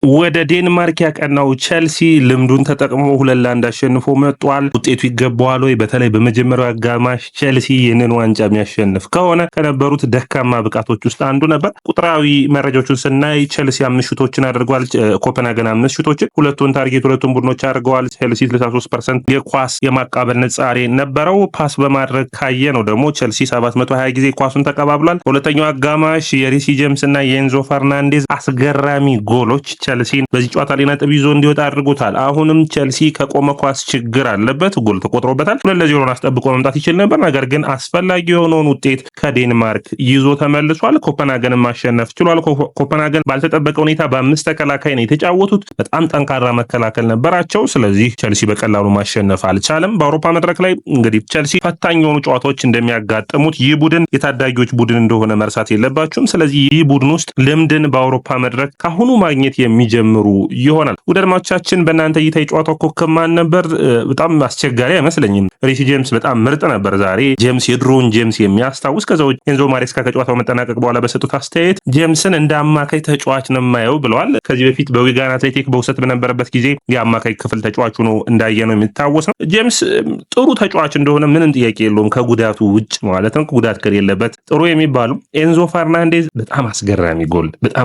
ወደ ዴንማርክ ያቀናው ቸልሲ ልምዱን ተጠቅሞ 2-1 አሸንፎ መጥቷል። ውጤቱ ይገባዋል ወይ? በተለይ በመጀመሪያው አጋማሽ ቸልሲ ይህንን ዋንጫ የሚያሸንፍ ከሆነ ከነበሩት ደካማ ብቃቶች ውስጥ አንዱ ነበር። ቁጥራዊ መረጃዎችን ስናይ ቸልሲ 5 ሹቶችን አድርጓል። ኮፐንሃገን 5 ሹቶችን፣ ሁለቱን ታርጌት ሁለቱን ቡድኖች አድርገዋል። ቸልሲ 63% የኳስ የማቃበል ንጻሬ ነበረው። ፓስ በማድረግ ካየ ነው ደግሞ ቸልሲ 720 ጊዜ ኳሱን ተቀባብሏል። በሁለተኛው አጋማሽ የሪሲ ጄምስ እና የኤንዞ ፈርናንዴዝ አስገራሚ ጎሎች ቸልሲን በዚህ ጨዋታ ላይ ነጥብ ይዞ እንዲወጣ አድርጎታል። አሁንም ቸልሲ ከቆመ ኳስ ችግር አለበት። ጎል ተቆጥሮበታል። 2-0 አስጠብቆ መምጣት ይችል ነበር። ነገር ግን አስፈላጊ የሆነውን ውጤት ከዴንማርክ ይዞ ተመልሷል። ኮፐንሃገንን ማሸነፍ ችሏል። ኮፐንሃገን ባልተጠበቀ ሁኔታ በ5 ተከላካይ ነው የተጫወቱት። በጣም ጠንካራ መከላከል ነበራቸው። ስለዚህ ቸልሲ በቀላሉ ማሸነፍ አልቻለም። በአውሮፓ መድረክ ላይ እንግዲህ ቸልሲ ፈታኝ የሆኑ ጨዋታዎች እንደሚያጋጥሙት ይህ ቡድን የታዳጊዎች ቡድን እንደሆነ መርሳት የለባችሁም። ስለዚህ ይህ ቡድን ውስጥ ልምድን በአውሮፓ መድረክ ካሁኑ ማግኘት የሚጀምሩ ይሆናል። ውድ አድማጮቻችን በእናንተ እይታ የጨዋታው ኮከብ ማን ነበር? በጣም አስቸጋሪ አይመስለኝም። ሪሲ ጄምስ በጣም ምርጥ ነበር ዛሬ። ጄምስ የድሮውን ጄምስ የሚያስታውስ ከዛው ኤንዞ ማሬስካ ከጨዋታው መጠናቀቅ በኋላ በሰጡት አስተያየት ጄምስን እንደ አማካይ ተጫዋች ነው የማየው ብለዋል። ከዚህ በፊት በዊጋን አትሌቲክ በውሰት በነበረበት ጊዜ የአማካይ ክፍል ተጫዋቹ ነው እንዳየነው የሚታወስ ነው። ጄምስ ጥሩ ተጫዋች እንደሆነ ምንም ጥያቄ የለውም፣ ከጉዳቱ ውጭ ማለት ነው። ጉዳት ከሌለበት ጥሩ የሚባሉ ኤንዞ ፈርናንዴዝ በጣም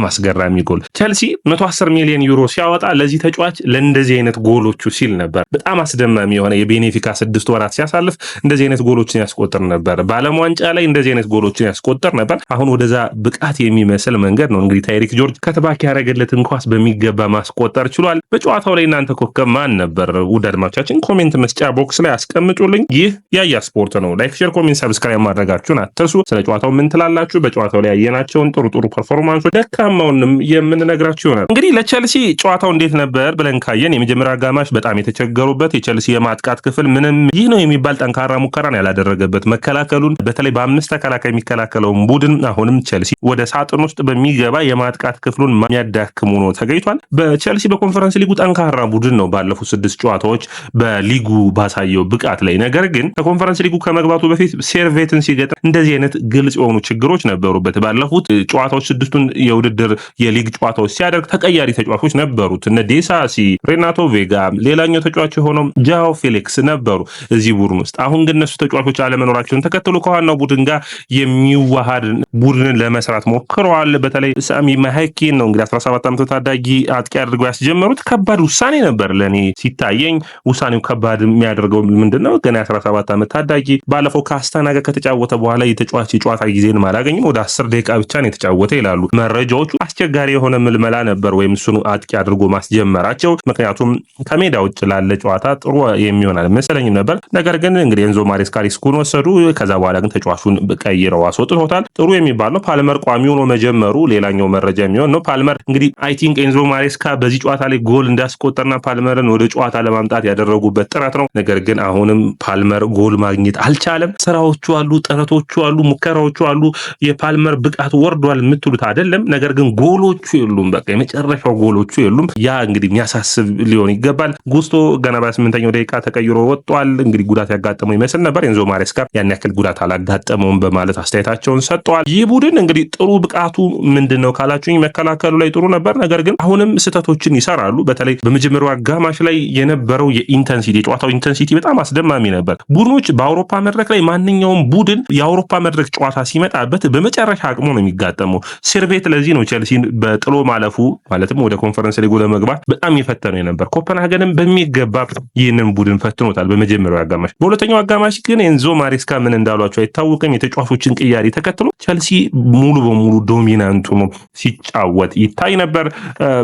አስገራሚ ጎል ቸልሲ 110 ሚሊዮን ዩሮ ሲያወጣ ለዚህ ተጫዋች ለእንደዚህ አይነት ጎሎቹ ሲል ነበር። በጣም አስደማሚ የሆነ የቤኔፊካ 6 ወራት ሲያሳልፍ እንደዚህ አይነት ጎሎችን ያስቆጥር ነበር። በዓለም ዋንጫ ላይ እንደዚህ አይነት ጎሎችን ያስቆጥር ነበር። አሁን ወደዛ ብቃት የሚመስል መንገድ ነው እንግዲህ ታይሪክ ጆርጅ ከተባክ ያደረገለትን ኳስ በሚገባ ማስቆጠር ችሏል። በጨዋታው ላይ እናንተ ኮከብ ማን ነበር? ውድ አድማጮቻችን ኮሜንት መስጫ ቦክስ ላይ አስቀምጡልኝ። ይህ ያያ ስፖርት ነው። ላይክ፣ ሼር፣ ኮሜንት፣ ሰብስክራይብ ማድረጋችሁን አትርሱ። ስለ ጨዋታው ምን ትላላችሁ? በጨዋታው ላይ ያየናቸውን ጥሩ ፐርፎርማንሶች፣ ደካማውንም የምንነግራችሁ ይሆናል። እንግዲህ ለቸልሲ ጨዋታው እንዴት ነበር ብለን ካየን የመጀመሪያው አጋማሽ በጣም የተቸገሩበት የቸልሲ የማጥቃት ክፍል ምንም ይህ ነው የሚባል ጠንካራ ሙከራን ያላደረገበት መከላከሉን በተለይ በ5 ተከላካይ የሚከላከለውን ቡድን አሁንም ቸልሲ ወደ ሳጥን ውስጥ በሚገባ የማጥቃት ክፍሉን የሚያዳክሙ ነው ተገኝቷል። በቸልሲ በኮንፈረንስ ሊጉ ጠንካራ ቡድን ነው ባለፉት 6 ጨዋታዎች በሊጉ ባሳየው ብቃት ላይ። ነገር ግን ከኮንፈረንስ ሊጉ ከመግባቱ በፊት ሴርቬትን ሲገጥም እንደዚህ አይነት ግልጽ የሆኑ ችግሮች ነበሩበት። ባለፉት ጨዋታዎች 6ቱን የውድድር የሊግ ጨዋታዎች ሲያደርግ ተቀያሪ ተጫዋቾች ነበሩት። እነ ዴሳሲ፣ ሬናቶ ቬጋ፣ ሌላኛው ተጫዋች የሆነው ጃኦ ፌሊክስ ነበሩ እዚህ ቡድን ውስጥ። አሁን ግን እነሱ ተጫዋቾች አለመኖራቸውን ተከትሎ ከዋናው ቡድን ጋር የሚዋሃድ ቡድንን ለመስራት ሞክረዋል። በተለይ ሳሚ ማሃኪን ነው እንግዲህ 17 ዓመት ታዳጊ አጥቂ አድርገው ያስጀመሩት። ከባድ ውሳኔ ነበር ለኔ ሲታየኝ። ውሳኔው ከባድ የሚያደርገው ምንድነው? ገና 17 ዓመት ታዳጊ ባለፈው ከአስታና ጋር ከተጫወተ በኋላ የተጫዋች የጨዋታ ጊዜን አላገኝም። ወደ 10 ደቂቃ ብቻ ነው የተጫወተ ይላሉ መረጃዎቹ። አስቸጋሪ የሆነ ምልመላ ነበር ወይም እሱን አጥቂ አድርጎ ማስጀመራቸው። ምክንያቱም ከሜዳ ውጭ ላለ ጨዋታ ጥሩ የሚሆን አልመሰለኝም ነበር። ነገር ግን እንግዲህ ኤንዞ ማሬስካ ሪስኩን ወሰዱ። ከዛ በኋላ ግን ተጫዋቹን ቀይረው አስወጥቶታል። ጥሩ የሚባል ነው። ፓልመር ቋሚ ሆኖ መጀመሩ ሌላኛው መረጃ የሚሆን ነው። ፓልመር እንግዲህ አይ ቲንክ ኤንዞ ማሬስካ በዚህ ጨዋታ ላይ ጎል እንዲያስቆጠርና ፓልመርን ወደ ጨዋታ ለማምጣት ያደረጉበት ጥረት ነው። ነገር ግን አሁንም ፓልመር ጎል ማግኘት አልቻለም። ስራዎቹ አሉ፣ ጥረቶቹ አሉ፣ ሙከራዎቹ አሉ። የፓልመር ብቃት ወርዷል የምትሉት አይደለም። ነገር ግን ጎሎቹ የሉም። በቃ የመጨረሻው ጎሎቹ የሉም። ያ እንግዲህ የሚያሳስብ ሊሆን ይገባል። ጉስቶ ገና በ8ኛው ደቂቃ ተቀይሮ ወጥቷል። እንግዲህ ጉዳት ያጋጠመው ይመስል ነበር። ኤንዞ ማሬስካ ያን ያክል ጉዳት አላጋጠመውም በማለት አስተያየታቸውን ሰጥተዋል። ይህ ቡድን እንግዲህ ጥሩ ብቃቱ ምንድነው ካላችሁኝ መከላከሉ ላይ ጥሩ ነበር። ነገር ግን አሁንም ስህተቶችን ይሰራሉ። በተለይ በመጀመሪያው አጋማሽ ላይ የነበረው የጨዋታው ኢንተንሲቲ በጣም አስደማሚ ነበር። ቡድኖች በአውሮፓ መድረክ ላይ ማንኛውም ቡድን የአውሮፓ መድረክ ጨዋታ ሲመጣበት በመጨረሻ አቅሙ ነው የሚጋጠመው። ሴርቬት ለዚህ ነው ቸልሲን በጥሎ ማለፉ ማለትም ወደ ኮንፈረንስ ሊጉ ለመግባት በጣም የፈተነው የነበር። ኮፐንሃገንም በሚገባ ይህንን ቡድን ፈትኖታል በመጀመሪያው አጋማሽ። በሁለተኛው አጋማሽ ግን ኤንዞ ማሬስካ ምን እንዳሏቸው አይታወቅም። የተጫዋቾችን ቅያሪ ተከትሎ ቸልሲ ሙሉ በሙሉ ዶሚናንቱ ነው ሲጫወት ይታይ ነበር።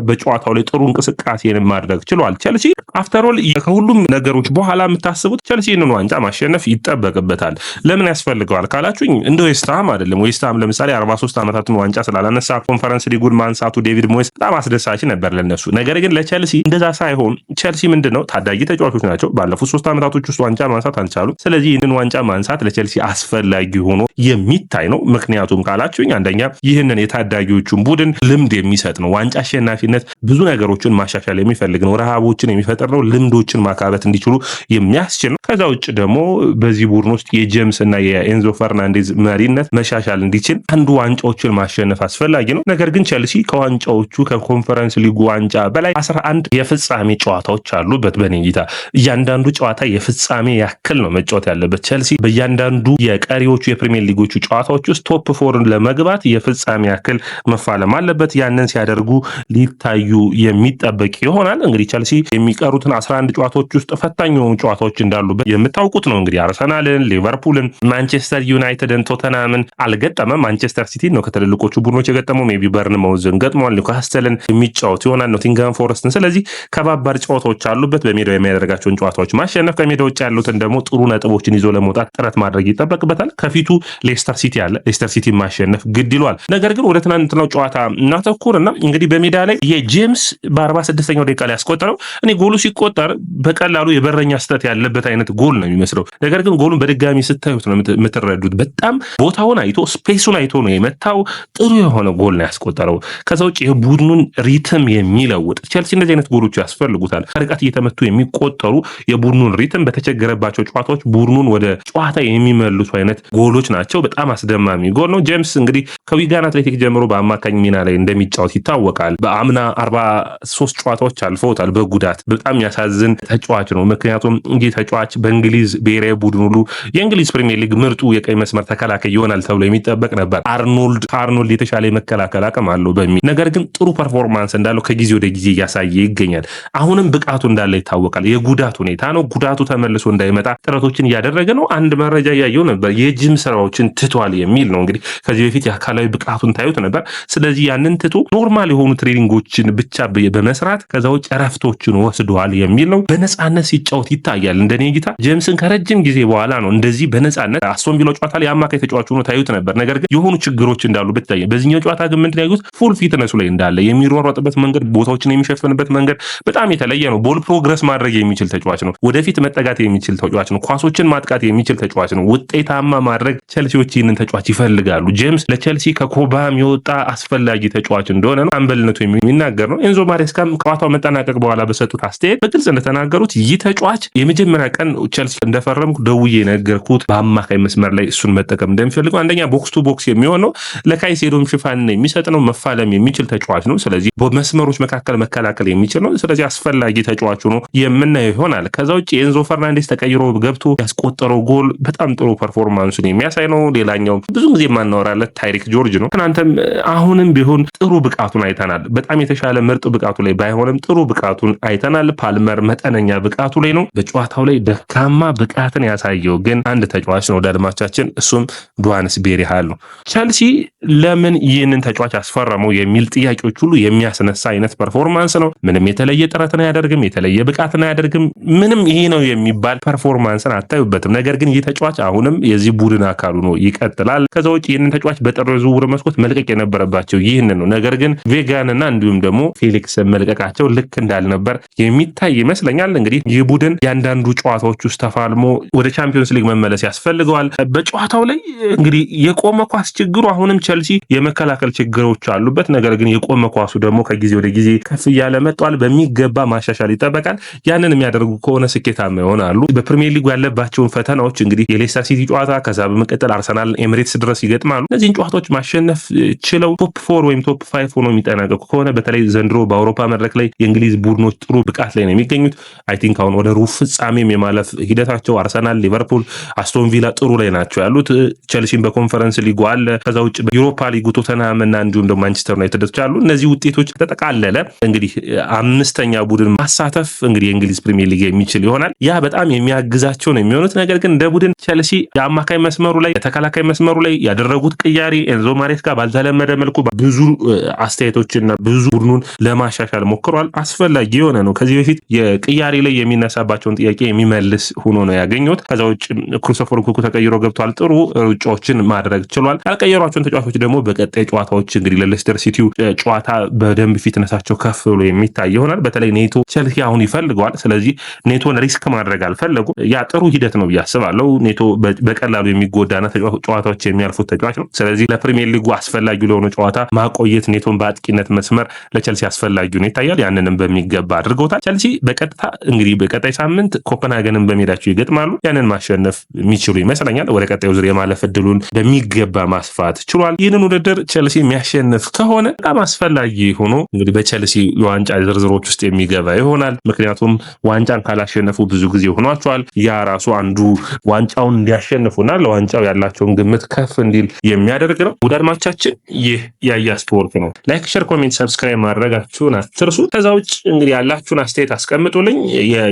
በጨዋታው ላይ ጥሩ እንቅስቃሴን ማድረግ ችሏል። ቸልሲ አፍተሮል ከሁሉም ነገሮች በኋላ የምታስቡት ቸልሲን ዋንጫ ማሸነፍ ይጠበቅበታል። ለምን ያስፈልገዋል ካላችሁኝ እንደ ዌስትሃም አይደለም። ዌስትሃም ለምሳሌ 43 ዓመታትን ዋንጫ ስላላነሳ ኮንፈረንስ ሊጉን ማንሳቱ ዴቪድ ሞይስ በጣም አስደሳች ነበር ለነሱ። ነገር ግን ለቸልሲ እንደዛ ሳይሆን ቸልሲ ምንድነው ታዳጊ ተጫዋቾች ናቸው። ባለፉት 3 ዓመታቶች ውስጥ ዋንጫ ማንሳት አልቻሉም። ስለዚህ ይህንን ዋንጫ ማንሳት ለቸልሲ አስፈላጊ ሆኖ የሚታይ ነው። ምክንያቱም ካላችሁኝ አንደኛ ይህንን የታዳጊዎቹን ቡድን ልምድ የሚሰጥ ነው። ዋንጫ አሸናፊነት ብዙ ነገሮችን ማሻሻል የሚፈልግ ነው። ረሃቦችን የሚፈጥር ነው። ልምዶችን ማካበት እንዲችሉ የሚያስችል ነው። ከዛ ውጭ ደግሞ በዚህ ቡድን ውስጥ የጄምስ እና የኤንዞ ፈርናንዴዝ መሪነት መሻሻል እንዲችል አንዱ ዋንጫዎችን ማሸነፍ አስፈላጊ ነው። ነገር ግን ቸልሲ ከዋንጫዎቹ ከኮንፈረንስ ሊጉ ዋንጫ በላይ 11 የፍጻሜ ጨዋታዎች አሉበት። በኔ እይታ እያንዳንዱ ጨዋታ የፍጻሜ ያክል ነው መጫወት ያለበት። ቸልሲ በእያንዳንዱ የቀሪዎቹ የፕሪሚየር ሊጎቹ ጨዋታዎች ውስጥ ቶፕ 4 ለመግባት የፍጻሜ ያክል መፋለም አለበት። ያንን ሲያደርጉ ሊታዩ የሚጠበቅ ይሆናል። እንግዲህ ቸልሲ የሚቀሩትን 11 ጨዋታዎች ውስጥ ፈታኝ የሆኑ ጨዋታዎች እንዳሉበት የምታውቁት ነው። እንግዲህ አርሰናልን፣ ሊቨርፑልን፣ ማንቸስተር ዩናይትድን፣ ቶተናምን አልገጠመም። ማንቸስተር ሲቲ ነው ከትልልቆቹ ቡድኖች የገጠመው። ሜቢ በርንማውዝን ገጥሟል። ኒውካስትልን የሚጫወት ይሆናል፣ ኖቲንግሃም ፎረስትን። ስለዚህ ከባባድ ጨዋታዎች አሉበት። በሜዳው የሚያደርጋቸውን ጨዋታዎች ማሸነፍ፣ ከሜዳ ውጭ ያሉትን ደግሞ ጥሩ ነጥቦችን ይዞ ለመውጣት ጥረት ማድረግ ይጠበቅበታል። ከፊቱ ሌስተር ሲቲ አለ። ሌስተር ሲቲ ማሸነፍ ግድ ይሏል። ነገር ግን ወደ ትናንትናው ጨዋታ እናተኩርና እንግዲህ በሜዳ ላይ የጄምስ በ46ኛው ደቂቃ ላይ ያስቆጠረው እኔ ጎሉ ሲቆጠር በቀላሉ የበረኛ ስህተት ያለበት አይነት ጎል ነው የሚመስለው። ነገር ግን ጎሉን በድጋሚ ስታዩት ነው የምትረዱት። በጣም ቦታውን አይቶ ስፔሱን አይቶ ነው የመታው። ጥሩ የሆነ ጎል ነው ያስቆጠረው። ከዛ ውጭ የቡድኑን ሪትም የሚለውጥ ቸልሲ እንደዚህ አይነት ጎሎች ያስፈልጉታል። ከርቀት እየተመቱ የሚቆጠሩ የቡድኑን ሪትም በተቸገረባቸው ጨዋታዎች ቡድኑን ወደ ጨዋታ የሚመልሱ አይነት ጎሎች ናቸው። በጣም አስደማሚ ጎል ነው። ጄምስ እንግዲህ ከዊጋን አትሌቲክ ጀምሮ በአማካኝ ሚና ላይ እንደሚጫወት ይታወቃል። በአምና 43 ጨዋታዎች አልፈውታል በጉዳት። በጣም ያሳዝን ተጫዋች ነው። ምክንያቱም ይህ ተጫዋች በእንግሊዝ ብሔራዊ ቡድን ሁሉ የእንግሊዝ ፕሪሚየር ሊግ ምርጡ የቀይ መስመር ተከላካይ ይሆናል ተብሎ የሚጠበቅ ነበር። ከአርኖልድ የተሻለ የመከላከል አቅም አለው በሚል ነገር ግን ጥሩ ፐርፎርማንስ እንዳለው ከጊዜ ወደ ጊዜ እያሳየ ይገኛል። አሁንም ብቃቱ እንዳለ ይታወቃል። የጉዳት ሁኔታ ነው። ጉዳቱ ተመልሶ እንዳይመጣ ጥረቶችን እያደረገ ነው። አንድ መረጃ እያየው ነበር፣ የጂም ስራዎችን ትቷል የሚል ነው። እንግዲህ ከዚህ በፊት የአካላዊ ብቃቱን ታዩት ነበር። ስለዚህ ያንን ትቶ ኖርማል የሆኑ ትሬኒንጎችን ብቻ በመስራት ከዛ ውጭ እረፍቶችን ወስደዋል የሚል ነው። በነፃነት ሲጫወት ይታያል። እንደኔ እይታ ጄምስን ከረጅም ጊዜ በኋላ ነው እንደዚህ በነፃነት አስቶን ቪላ ጨዋታ ላይ አማካይ ተጫዋች ሆኖ ታዩት ነበር። ነገር ግን የሆኑ ችግሮች እንዳሉበት ይታያል። በዚህኛው ጨዋታ ግን ምንድን ያዩት ፉል ፊትነሱ ላይ እንዳለ የሚሯሯጥበት መንገድ፣ ቦታዎችን የሚሸፍንበት መንገድ በጣም የተለየ ነው። ቦል ፕሮግረስ ማድረግ የሚችል ተጫዋች ነው። ወደፊት መጠጋት የሚችል ተጫዋች ነው። ኳሶችን ማጥቃት የሚችል ተጫዋች ነው። ውጤታማ ማድረግ ቸልሲዎች ይህንን ተጫዋች ይፈልጋሉ። ጄምስ ለቸልሲ ከኮባም የወጣ አስፈላጊ ተጫዋች እንደሆነ ነው አምበልነቱ የሚናገር ነው። ኤንዞ ማሬስካም ከጨዋታው መጠናቀቅ በኋላ በሰጡት አስተያየት በግልጽ እንደተናገሩት ይህ ተጫዋች የመጀመሪያ ቀን ቸልሲ እንደፈረምኩ ደውዬ ነገርኩት በአማካይ መስመር ላይ እሱን መጠቀም እንደሚፈልገው። አንደኛ ቦክስ ቱ ቦክስ የሚሆን ነው፣ ለካይሴዶም ሽፋን የሚሰጥ ነው፣ መፋለም የሚችል ተጫዋች ነው። ስለዚህ በመስመሮች መካከል መከላከል የሚችል ነው። ስለዚህ አስፈላጊ ተጫዋች ሆኖ የምናየው ይሆናል። ከዛ ውጭ የኤንዞ ፈርናንዴስ ተቀይሮ ገብቶ ያስቆጠረው ጎል በጣም ጥሩ ፐርፎርማንሱን የሚያሳይ ነው። ሌላኛው ብዙ ጊዜ የማናወራለት ታይሪክ ጆርጅ ነው። ትናንተም አሁንም ቢሆን ጥሩ ብቃቱን አይተናል። በጣም የተሻለ ምርጥ ብቃቱ ላይ ባይሆንም ጥሩ ብቃቱን አይተናል። ፓልመር መጠነኛ ብቃቱ ላይ ነው። በጨዋታው ላይ ደካማ ብቃትን ያሳየው ግን አንድ ተጫዋች ነው ወዳድማቻችን፣ እሱም ዱዋንስ ቤሪሃል ነው። ቸልሲ ለምን ይህንን ተጫዋች አስፈረመው የሚል ጥያቄዎች ሁሉ የሚያስነሳ አይነት ፐርፎርማንስ ነው። ምንም የተለየ ጥረትን አያደርግም፣ የተለየ ብቃትን አያደርግም። ምንም ይሄ ነው የሚባል ፐርፎርማንስን አታዩበትም። ነገር ግን ይህ ተጫዋች አሁንም የዚህ ቡድን አካሉ ነው፣ ይቀጥላል። ከዛ ውጭ ይህንን ተጫዋች በጥር ዝውውር መስኮት መልቀቅ የነበረባቸው ይህንን ነው። ነገር ግን ቬጋንና እንዲሁም ደግሞ ፌሊክስ መልቀቃቸው ልክ እንዳልነበር የሚታይ ይመስለኛል። እንግዲህ ይህ ቡድን ያንዳንዱ ጨዋታዎች ውስጥ ተፋልሞ ወደ ቻምፒዮንስ ሊግ መመለስ ያስፈልገዋል። በጨዋታው ላይ እንግዲህ የቆመ ኳስ ችግሩ አሁንም ቸልሲ የመከላከል ችግሮች አሉበት። ነገር ግን የቆመ ኳሱ ደግሞ ከጊዜ ወደ ጊዜ ከፍ እያለ መጥቷል። በሚገባ ማሻሻል ይጠበቃል። ያንን የሚያደርጉ ከሆነ ስኬታማ ይሆናሉ። በፕሪሚየር ሊጉ ያለባቸውን ፈተናዎች እንግዲህ የሌስተር ሲቲ ጨዋታ፣ ከዛ በመቀጠል አርሰናል ኤሚሬትስ ድረስ ይገጥማሉ። እነዚህን ጨዋታዎች ማሸነፍ ችለው ቶፕ 4 ወይም ቶፕ 5 ሆኖ የሚጠናቀቁ ከሆነ በተለይ ዘንድሮ በአውሮፓ መድረክ ላይ የእንግሊዝ ቡድኖች ጥሩ ብቃት ላይ ነው የሚገኙት። አይ ቲንክ አሁን ወደ ሩብ ፍጻሜም የማለፍ ሂደታቸው አርሰናል፣ ሊቨርፑል፣ አስቶን ቪላ ጥሩ ላይ ናቸው ያሉት። ቸልሲን በኮንፈረንስ ሊጉ አለ። ከዛ ውጭ በዩሮፓ ሊጉ ቶተንሃም እና እንዲሁም ደግሞ ማንቸስተር ዩናይትድ አሉ። እነዚህ ውጤቶች ተጠቃለለ እንግዲህ አምስተኛ ቡድን ማሳተፍ እንግዲህ የእንግሊዝ ፕሪሚየር ሊግ የሚችል ይሆናል። ያ በጣም የሚያግዛቸው ነው የሚሆኑት። ነገር ግን እንደ ቡድን ቸልሲ የአማካይ መስመሩ ላይ የተከላካይ መስመሩ ላይ ያደረጉት ቅያሪ ኤንዞ ማሬስካ ባልተለመደ መልኩ ብዙ አስተያየቶችና ብዙ ቡድኑን ለማሻሻል ሞክሯል። አስፈላጊ የሆነ ነው። ከዚህ በፊት የቅያሪ ላይ የሚነሳባቸውን ጥያቄ የሚመልስ ሆኖ ነው ያገኙት። ከዛ ውጭ ክሪስቶፈር ኩኩ ተቀይሮ ገብቷል። ጥሩ ሩጫዎችን ማድረግ ችሏል። ያልቀየሯቸውን ተጫዋቾች ደግሞ በቀጣይ ጨዋታዎች እንግዲህ ለሌስተር ሲቲው ጨዋታ በደንብ ፊትነሳቸው ከፍ ብሎ የሚታይ ይሆናል። በተለይ ኔቶ ቸልሲ አሁን ይፈልገዋል። ስለዚህ ኔቶን ሪስክ ማድረግ አልፈለጉም። ያ ጥሩ ሂደት ነው ብዬ አስባለሁ። ኔቶ በቀላሉ የሚጎዳና ጨዋታዎች የሚያልፉት ተጫዋች ነው። ስለዚህ ለፕሪሚየር ሊጉ አስፈላጊ ለሆነ ጨዋታ ማቆየት ኔቶን በአጥቂነት መስመር ለቸልሲ አስፈላጊ ነው ይታያል። ያንንም በሚገባ አድርገውታል። ቸልሲ በቀጥታ እንግዲህ በቀጣይ ሳምንት ኮፐንሃገንን በሜዳቸው ይገጥማሉ። ያንን ማሸነፍ የሚችሉ ይመስለኛል። ወደ ቀጣዩ ዙር የማለፍ እድሉን በሚገባ ማስፋት ችሏል። ይህንን ውድድር ቸልሲ የሚያሸንፍ ከሆነ በጣም አስፈላጊ ሆኖ እንግዲህ በቸልሲ የዋንጫ ዝርዝሮች ውስጥ የሚገባ ይሆናል። ምክንያቱም ዋንጫን ካላሸነፉ ብዙ ጊዜ ሆኗቸዋል። ያ ራሱ አንዱ ዋንጫውን እንዲያሸንፉና ለዋንጫው ያላቸውን ግምት ከፍ እንዲል የሚያደርግ ነው። ውድ አድማጮቻችን ይህ ያያ ስፖርት ነው። ላይክ፣ ሼር፣ ኮሜንት፣ ሰብስክራይብ ማድረጋችሁን አትርሱ። ከዛ ውጭ እንግዲህ ያላችሁን አስተያየት አስቀምጡልኝ።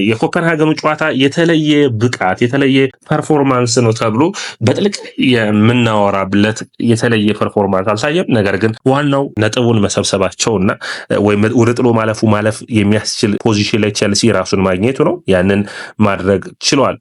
የኮፐንሃገኑ ጨዋታ የተለየ ብቃት የተለየ ፐርፎርማንስ ነው ተብሎ በጥልቅ የምናወራብለት የተለየ ፐርፎርማንስ አልታየም። ነገር ግን ዋናው ነጥቡን መሰብሰባቸውና ወይም ወደ ጥሎ ማለፍ የሚያስችል ፖዚሽን ላይ ቸልሲ ራሱን ማግኘቱ ነው። ያንን ማድረግ ችሏል።